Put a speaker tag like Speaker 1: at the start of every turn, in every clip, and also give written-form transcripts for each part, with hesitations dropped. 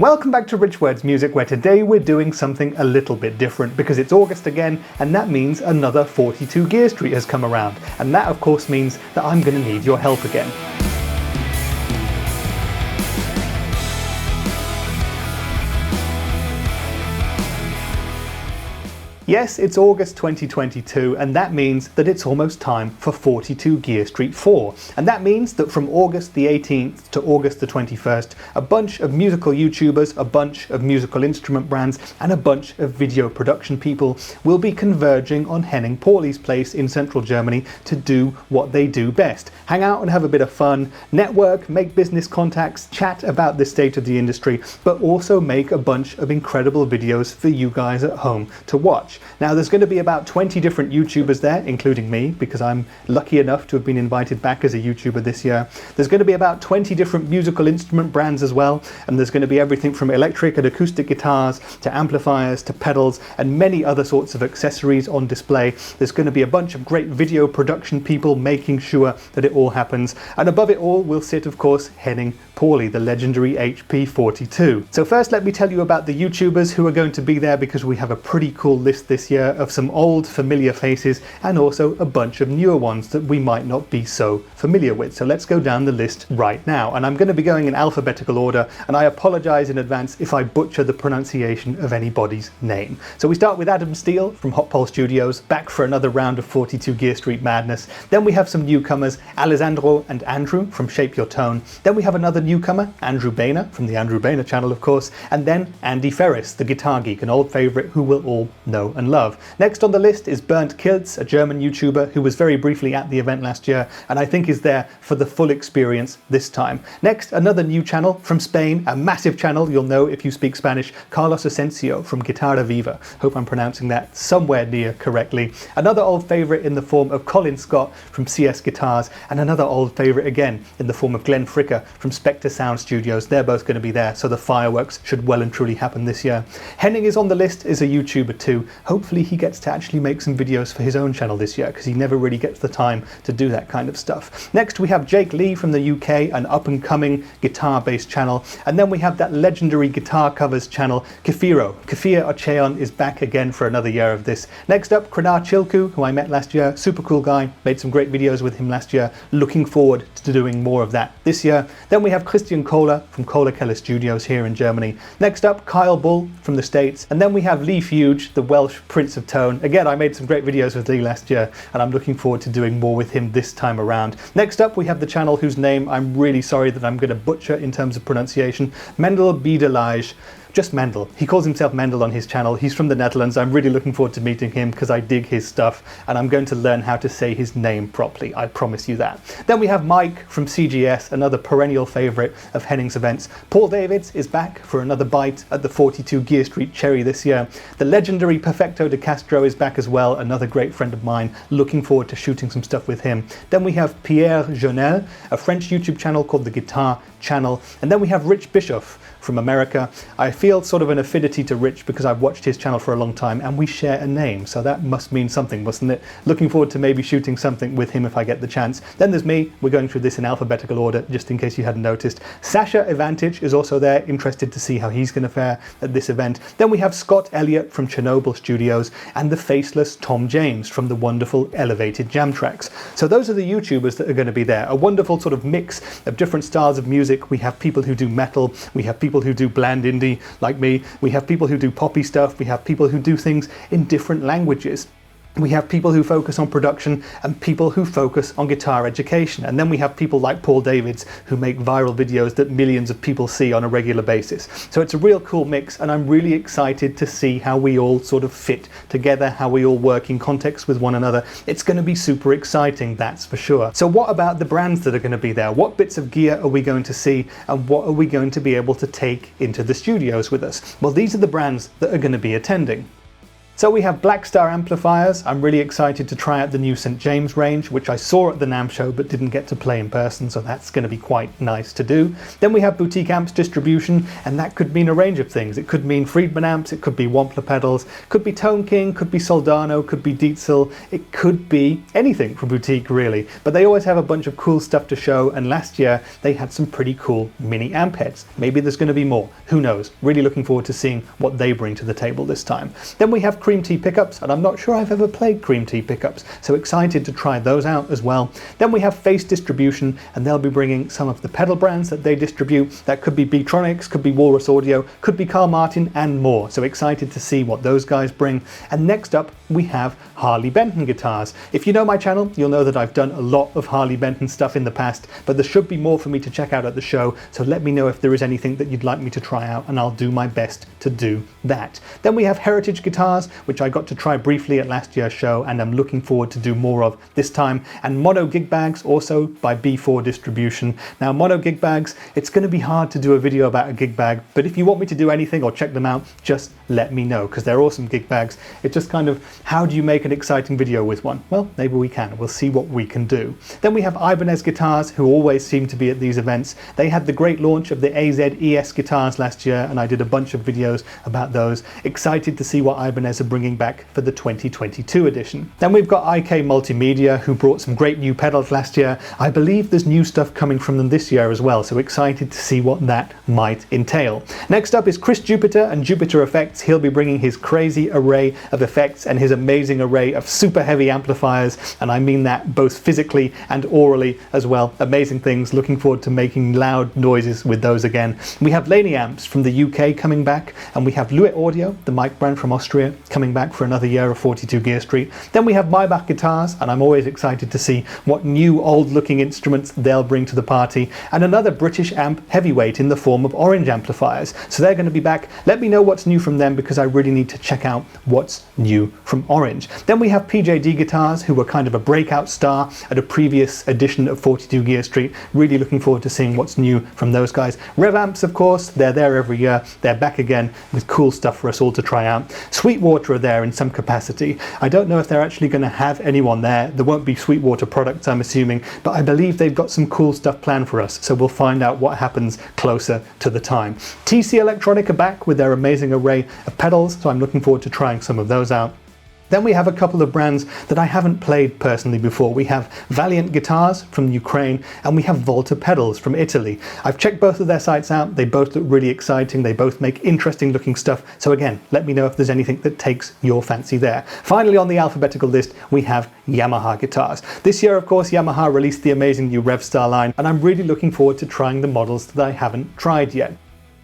Speaker 1: Welcome back to Rich Words Music, where today we're doing something a little bit different because it's August again, and that means another 42 Gear Street has come around. And that of course means that I'm going to need your help again. Yes, it's August 2022, and that means that it's almost time for 42 Gear Street 4. And that means that from August the 18th to August the 21st, a bunch of musical YouTubers, a bunch of musical instrument brands, and a bunch of video production people will be converging on Henning Pauly's place in central Germany to do what they do best. Hang out and have a bit of fun, network, make business contacts, chat about the state of the industry, but also make a bunch of incredible videos for you guys at home to watch. Now there's going to be about 20 different YouTubers there, including me, because I'm lucky enough to have been invited back as a YouTuber this year. There's going to be about 20 different musical instrument brands as well, and there's going to be everything from electric and acoustic guitars to amplifiers to pedals and many other sorts of accessories on display. There's going to be a bunch of great video production people making sure that it all happens, and above it all will sit, of course, Henning Pauly, the legendary HP42. So first let me tell you about the YouTubers who are going to be there, because we have a pretty cool list this year of some old familiar faces and also a bunch of newer ones that we might not be so familiar with. So let's go down the list right now, and I'm going to be going in alphabetical order, and I apologize in advance if I butcher the pronunciation of anybody's name. So we start with Adam Steele from Hot Pole Studios, back for another round of 42 Gear Street madness. Then we have some newcomers, Alessandro and Andrew from Shape Your Tone. Then we have another newcomer, Andrew Boehner from the Andrew Boehner channel, of course, and then Andy Ferris, the guitar geek, an old favorite who we'll all know and love. Next on the list is Bernd Kiltz, a German YouTuber who was very briefly at the event last year and I think is there for the full experience this time. Next, another new channel from Spain, a massive channel you'll know if you speak Spanish, Carlos Asensio from Guitarra Viva. Hope I'm pronouncing that somewhere near correctly. Another old favorite in the form of Colin Scott from CS Guitars, and another old favorite again in the form of Glenn Fricker from Spectre Sound Studios. They're both going to be there, so the fireworks should well and truly happen this year. Henning is on the list, is a YouTuber too. Hopefully he gets to actually make some videos for his own channel this year, because he never really gets the time to do that kind of stuff. Next we have Jake Lee from the UK, an up-and-coming guitar-based channel, and then we have that legendary guitar covers channel, Kefiro. Kefir Ocheon is back again for another year of this. Next up, Krenar Chilku, who I met last year, super cool guy, made some great videos with him last year, looking forward to doing more of that this year. Then we have Christian Kohler from Kohler Keller Studios here in Germany. Next up, Kyle Bull from the States, and then we have Lee Fuge, the Welsh Prince of Tone. Again, I made some great videos with Lee last year, and I'm looking forward to doing more with him this time around. Next up, we have the channel whose name I'm really sorry that I'm going to butcher in terms of pronunciation, Mendel Biedelage. Just Mendel. He calls himself Mendel on his channel. He's from the Netherlands. I'm really looking forward to meeting him because I dig his stuff, and I'm going to learn how to say his name properly. I promise you that. Then we have Mike from CGS, another perennial favorite of Henning's events. Paul Davids is back for another bite at the 42 Gear Street Cherry this year. The legendary Perfecto de Castro is back as well, another great friend of mine. Looking forward to shooting some stuff with him. Then we have Pierre Jonel, a French YouTube channel called The Guitar Channel. And then we have Rich Bischoff from America. I feel sort of an affinity to Rich because I've watched his channel for a long time and we share a name, so that must mean something, mustn't it? Looking forward to maybe shooting something with him if I get the chance. Then there's me. We're going through this in alphabetical order just in case you hadn't noticed. Sasha Evantage is also there, interested to see how he's going to fare at this event. Then we have Scott Elliott from Chernobyl Studios and the faceless Tom James from the wonderful Elevated Jam Tracks. So those are the YouTubers that are going to be there. A wonderful sort of mix of different styles of music. We have people who do metal, we have people who do bland indie like me, we have people who do poppy stuff, we have people who do things in different languages. We have people who focus on production and people who focus on guitar education. And then we have people like Paul Davids who make viral videos that millions of people see on a regular basis. So it's a real cool mix, and I'm really excited to see how we all sort of fit together, how we all work in context with one another. It's going to be super exciting, that's for sure. So what about the brands that are going to be there? What bits of gear are we going to see, and what are we going to be able to take into the studios with us? Well, these are the brands that are going to be attending. So we have Black Star amplifiers. I'm really excited to try out the new St. James range, which I saw at the NAMM show but didn't get to play in person, so that's going to be quite nice to do. Then we have boutique amps distribution, and that could mean a range of things. It could mean Friedman amps, it could be Wampler pedals, could be Tone King, could be Soldano, could be Dietzel, it could be anything from boutique really. But they always have a bunch of cool stuff to show, and last year they had some pretty cool mini amp heads. Maybe there's going to be more, who knows. Really looking forward to seeing what they bring to the table this time. Then we have Cream Tea pickups, and I'm not sure I've ever played Cream Tea pickups, so excited to try those out as well. Then we have Face distribution, and they'll be bringing some of the pedal brands that they distribute. That could be Beatronics, could be Walrus Audio, could be Carl Martin, and more. So excited to see what those guys bring. And next up we have Harley Benton guitars. If you know my channel, you'll know that I've done a lot of Harley Benton stuff in the past, but there should be more for me to check out at the show, so let me know if there is anything that you'd like me to try out, and I'll do my best to do that. Then we have Heritage guitars, which I got to try briefly at last year's show, and I'm looking forward to do more of this time. And Mono gig bags, also by B4 distribution. Now Mono gig bags, it's going to be hard to do a video about a gig bag, but if you want me to do anything or check them out, just let me know, because they're awesome gig bags. It's just kind of, how do you make an exciting video with one? Well, maybe we can. We'll see what we can do. Then we have Ibanez guitars, who always seem to be at these events. They had the great launch of the AZ ES guitars last year, and I did a bunch of videos about those. Excited to see what Ibanez are bringing back for the 2022 edition. Then we've got IK Multimedia, who brought some great new pedals last year. I believe there's new stuff coming from them this year as well, so excited to see what that might entail. Next up is Chris Jupiter and Jupiter Effects. He'll be bringing his crazy array of effects and his amazing array of super heavy amplifiers, and I mean that both physically and orally as well. Amazing things. Looking forward to making loud noises with those again. We have Laney amps from the UK coming back, and we have Lewitt Audio, the mic brand from Austria, coming back for another year of 42 Gear Street. Then we have Maybach guitars, and I'm always excited to see what new old looking instruments they'll bring to the party, and another British amp heavyweight in the form of Orange amplifiers. So they're going to be back. Let me know what's new from them, because I really need to check out what's new from Orange. Then we have PJD guitars, who were kind of a breakout star at a previous edition of 42 Gear Street. Really looking forward to seeing what's new from those guys. Rev amps, of course, they're there every year. They're back again with cool stuff for us all to try out. Sweetwater are there in some capacity. I don't know if they're actually going to have anyone there. There won't be Sweetwater products, I'm assuming, but I believe they've got some cool stuff planned for us, so we'll find out what happens closer to the time. TC Electronic are back with their amazing array of pedals, so I'm looking forward to trying some of those out. Then we have a couple of brands that I haven't played personally before. We have Valiant Guitars from Ukraine, and we have Volta Pedals from Italy. I've checked both of their sites out. They both look really exciting. They both make interesting looking stuff. So again, let me know if there's anything that takes your fancy there. Finally, on the alphabetical list, we have Yamaha guitars. This year, of course, Yamaha released the amazing new Revstar line, and I'm really looking forward to trying the models that I haven't tried yet.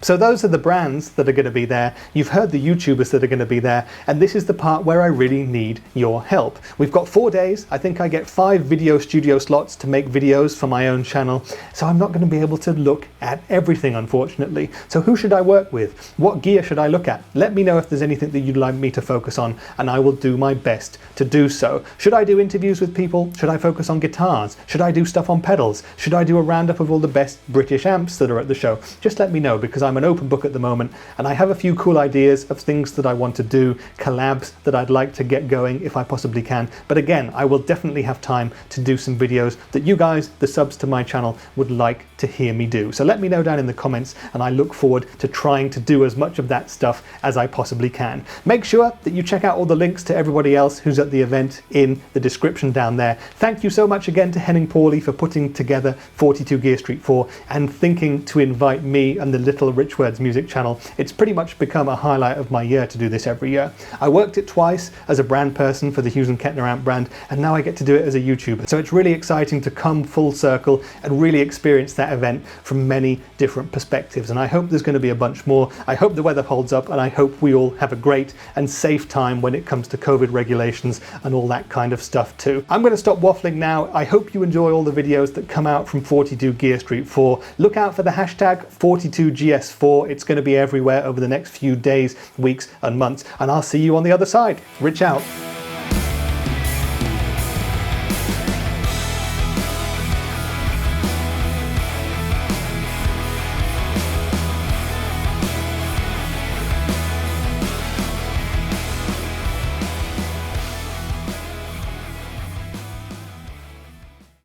Speaker 1: So those are the brands that are going to be there. You've heard the YouTubers that are going to be there, and this is the part where I really need your help. We've got 4 days. I think I get 5 video studio slots to make videos for my own channel, so I'm not going to be able to look at everything, unfortunately. So who should I work with? What gear should I look at? Let me know if there's anything that you'd like me to focus on, and I will do my best to do so. Should I do interviews with people? Should I focus on guitars? Should I do stuff on pedals? Should I do a roundup of all the best British amps that are at the show? Just let me know, because I'm an open book at the moment, and I have a few cool ideas of things that I want to do, collabs that I'd like to get going if I possibly can. But again, I will definitely have time to do some videos that you guys, the subs to my channel, would like to hear me do. So let me know down in the comments, and I look forward to trying to do as much of that stuff as I possibly can. Make sure that you check out all the links to everybody else who's at the event in the description down there. Thank you so much again to Henning Pauly for putting together 42 Gear Street 4 and thinking to invite me and the Little Rich Words music channel. It's pretty much become a highlight of my year to do this every year. I worked it twice as a brand person for the Hughes & Kettner amp brand, and now I get to do it as a YouTuber. So it's really exciting to come full circle and really experience that event from many different perspectives. And I hope there's going to be a bunch more. I hope the weather holds up, and I hope we all have a great and safe time when it comes to COVID regulations and all that kind of stuff too. I'm going to stop waffling now. I hope you enjoy all the videos that come out from 42 Gear Street 4. Look out for the hashtag 42GS4. It's going to be everywhere over the next few days, weeks and months, and I'll see you on the other side. Rich out.